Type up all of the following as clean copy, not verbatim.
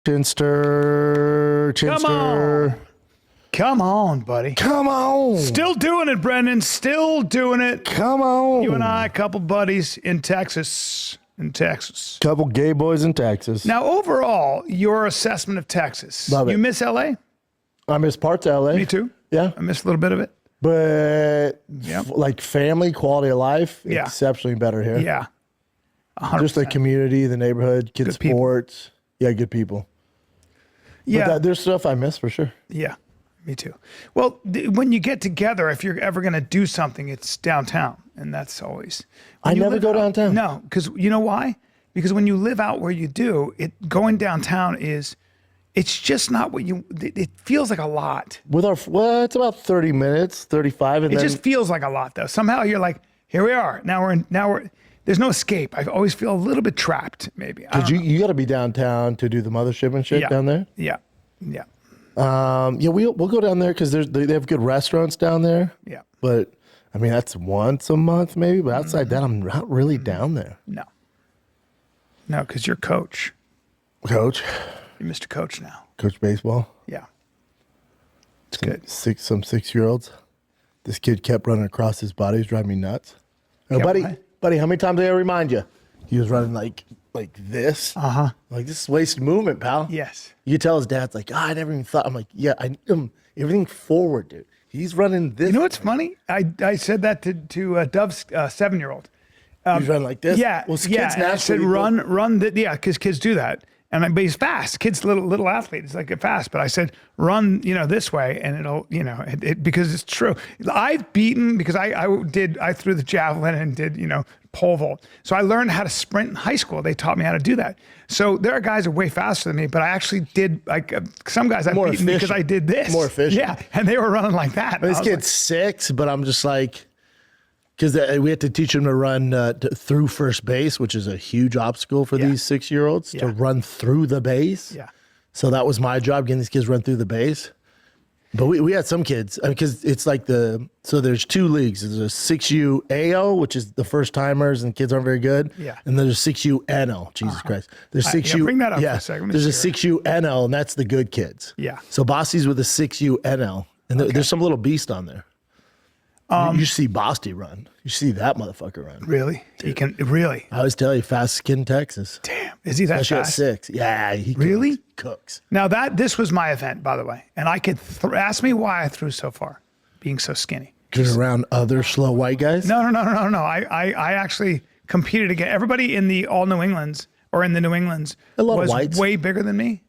Chinster. Come on, buddy. Come on. Still doing it, Brendan. Still doing it. Come on. You and I, a couple buddies in Texas. Couple gay boys in Texas. Now, overall, your assessment of Texas. Love it. You miss LA? I miss parts of LA. Me too. Yeah. I miss a little bit of it. But Yep. like family, quality of life, Yeah. exceptionally better here. Yeah. 100%. Just the community, the neighborhood, kids' Good people. sports. Yeah, good people. Yeah. But there's stuff I miss for sure. Yeah. Me too. Well, when you get together, if you're ever going to do something, it's downtown. And that's always. I when you never live go out- downtown. No, because you know why? Because when you live out where you do, going downtown it's just not what it feels like a lot. Well, it's about 30 minutes, 35. And It then just feels like a lot though. Somehow you're like, here we are. Now we're there's no escape. I always feel a little bit trapped, maybe. because you got to be downtown to do the mothership and shit Yeah. down there. Yeah. Yeah. Yeah, we'll go down there because they have good restaurants down there. Yeah. But I mean, that's once a month maybe. But outside that, I'm not really down there. No, because you're coach. Coach, You're Mr. Coach now. coach baseball. Yeah. It's good. Some 6-year-olds. This kid kept running across his body. He was driving me nuts. Oh, Yeah, buddy, why? how many times did I remind you? He was running like this. Uh-huh. Like, this is wasted movement, pal. Yes. You could tell his dad's like, I never even thought. I'm like, yeah, I need him everything forward, dude. He's running this. You know what's funny? I said that to Dove's 7-year-old. He's running like this. Yeah. Well, kids yeah. and I said, naturally run. Yeah, because kids do that. But he's fast. Kid's little athlete. He's like fast. But I said, run, this way, and it'll, because it's true. I've beaten because I threw the javelin and did, pole vault. So I learned how to sprint in high school. They taught me how to do that. So there are guys that are way faster than me, but I actually did some guys I've More beaten because efficient. I did this. More efficient. Yeah, and they were running like that. This I was kid's 6, but I'm just like, because we had to teach him to run through first base, which is a huge obstacle for these 6-year-olds to run through the base. Yeah. So that was my job, getting these kids run through the base. But we had some kids, because it's like so there's 2 leagues. There's a 6U AO, which is the first timers and kids aren't very good. Yeah. And there's a 6U NO. Jesus Christ. There's 6U. bring that up for a second. Let me There's a see 6U NL, and that's the good kids. Yeah. So Bossy's with a 6U NL. And there's some little beast on there. You see Bosty run. You see that motherfucker run. Really? He can really? I always tell you, fastest kid in Texas. Damn. Is he that Especially at fast? 6. Yeah, he Really? cooks. Now this was my event, by the way, and I could ask me why I threw so far, being so skinny. Because around other slow white guys? No. I actually competed against everybody in the all New Englands or in the New Englands A lot of was whites. way bigger than me,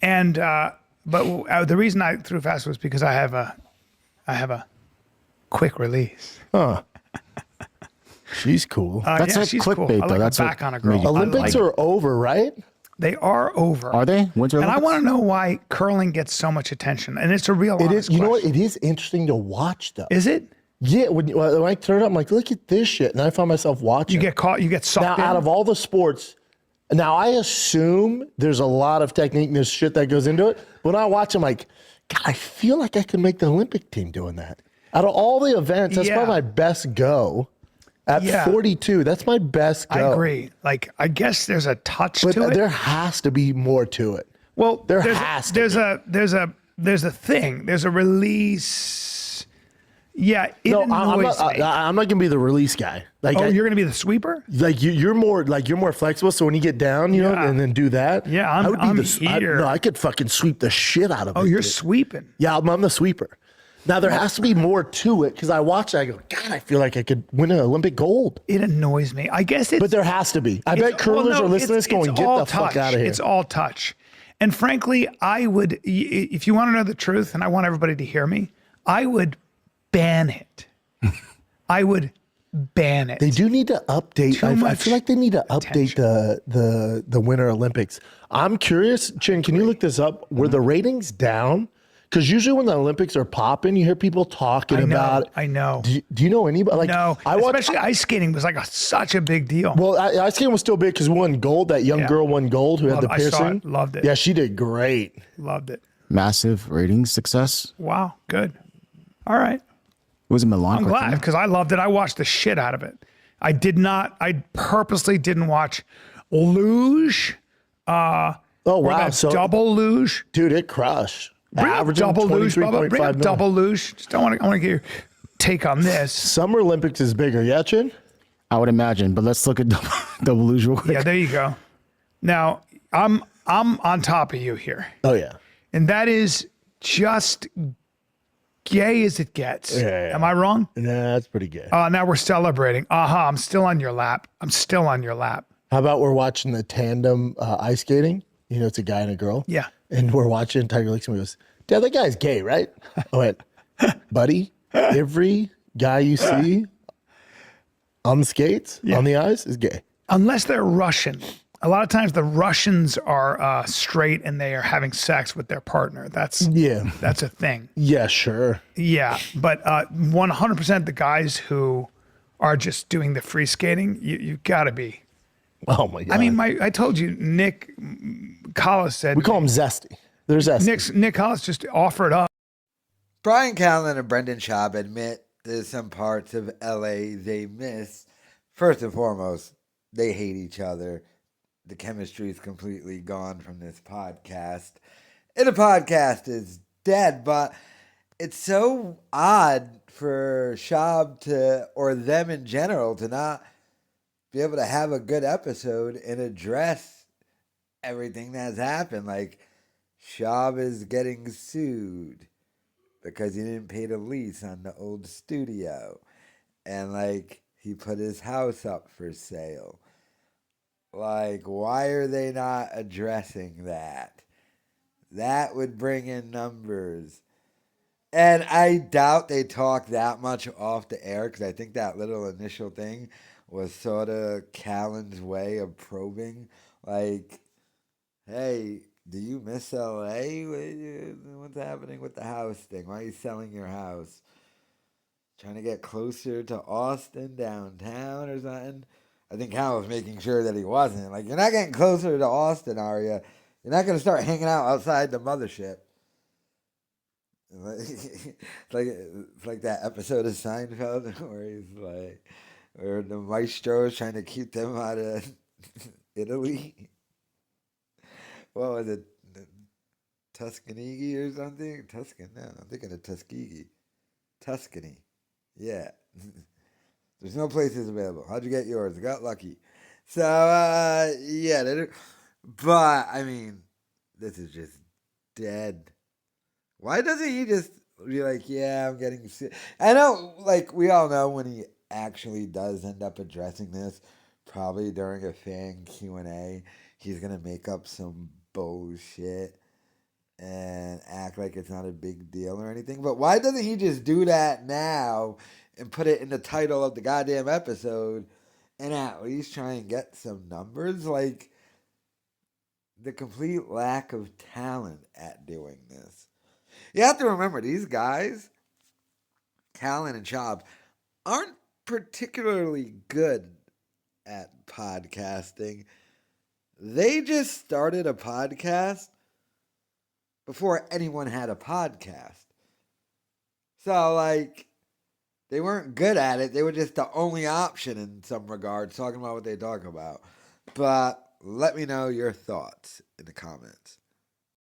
and but the reason I threw fast was because I have a quick release. Huh. She's cool. That's not she's clickbait, cool. though. I like That's the what back on a girl. made you- I Olympics like- are over, right? They are over. Are they? Winter And I Olympics? want to know why curling gets so much attention, and it's a real. It honest is. You know what? question. It is interesting to watch, though. Is it? Yeah. When I turn it up, I'm like, look at this shit. And I find myself watching. You get caught. You get sucked Now, in. out of all the sports, now I assume there's a lot of technique and there's shit that goes into it. When I watch, I'm like, God, I feel like I could make the Olympic team doing that. Out of all the events, that's Yeah. probably my best go. At Yeah. 42, that's my best go. I agree. Like, I guess there's a touch But to it. there has to be more to it. Well, there there's has to there's be. a thing. There's a release. Yeah, it No, I'm annoys not. me. I'm not gonna be the release guy. Like, You're gonna be the sweeper? you're more flexible. So when you get down, you know, Yeah. and then do that. Yeah, I would be I'm I, here. no, I could fucking sweep the shit out of it. Oh, you're dude. sweeping. Yeah, I'm the sweeper. Now there has to be more to it because I watch it. I go, God, I feel like I could win an Olympic gold. It annoys me. I guess it's. But there has to be. I bet curlers are listening to this going, get the fuck out of here. It's all touch. And frankly, I would, if you want to know the truth, and I want everybody to hear me, I would ban it. I would ban it. They do need to update. Too I much feel like they need to update the Winter Olympics. I'm curious, Chin, can you look this up? Were the ratings down? Because usually when the Olympics are popping, you hear people talking about it. I know. Do you know anybody? Like, No, I watched, especially ice skating was like such a big deal. well, ice skating was still big because we won gold. That young girl won gold who had the I saw piercing. it. Loved it. Yeah, she did great. Loved it. Massive ratings success. Wow, good. All right. It was in Milan. I'm glad because I loved it. I watched the shit out of it. I purposely didn't watch luge Oh, Or wow. that So, double luge. dude, it crushed. Bring up Averaging double luge, Bubba. 23.5 Bring up million. double luge. Just I want to get your take on this. Summer Olympics is bigger. Yeah, Chin? I would imagine, but let's look at double luge real quick. Yeah, there you go. Now I'm on top of you here, Oh, yeah. and that is just gay as it gets. Yeah. Am I wrong? Nah, that's pretty good. Now we're celebrating. Aha! I'm still on your lap. I'm still on your lap. How about we're watching the tandem ice skating? You know, it's a guy and a girl. Yeah. And we're watching. Tiger looks at me and goes, Dad, that guy's gay, right? I went, buddy, every guy you see on the skates, on the ice, is gay. Unless they're Russian. A lot of times the Russians are straight and they are having sex with their partner. That's a thing. Yeah, sure. Yeah, but 100% the guys who are just doing the free skating, you got to be. Oh, my God. I mean, I told you, Nick Collis said. We call him Zesty. They're Zesty. Nick Collis just offered up. Bryan Callen and Brendan Schaub admit there's some parts of LA they miss. First and foremost, they hate each other. The chemistry is completely gone from this podcast. And the podcast is dead, but it's so odd for Schaub to, or them in general, to not be able to have a good episode and address everything that's happened. Like, Schaub is getting sued because he didn't pay the lease on the old studio. And, like, he put his house up for sale. Like, why are they not addressing that? That would bring in numbers. And I doubt they talk that much off the air, because I think that little initial thing was sort of Callen's way of probing. Like, hey, do you miss LA? What's happening with the house thing? Why are you selling your house? Trying to get closer to Austin, downtown or something? I think Callen was making sure that he wasn't. Like, you're not getting closer to Austin, are you? You're not going to start hanging out outside the mothership. It's like that episode of Seinfeld where he's like, where the maestro is trying to keep them out of Italy. What was it? Tuscany or something? No, I'm thinking of Tuskegee. Tuscany. Yeah. There's no places available. How'd you get yours? I got lucky. So, yeah. But, I mean, this is just dead. Why doesn't he just be like, yeah, I'm getting sick? I know, like, we all know when he actually does end up addressing this, probably during a fan Q&A, he's going to make up some bullshit and act like it's not a big deal or anything. But why doesn't he just do that now and put it in the title of the goddamn episode and at least try and get some numbers? Like, the complete lack of talent at doing this. You have to remember, these guys, Callen and Schaub, aren't particularly good at podcasting. They just started a podcast before anyone had a podcast. So, like, they weren't good at it. They were just the only option in some regards, talking about what they talk about. But let me know your thoughts in the comments.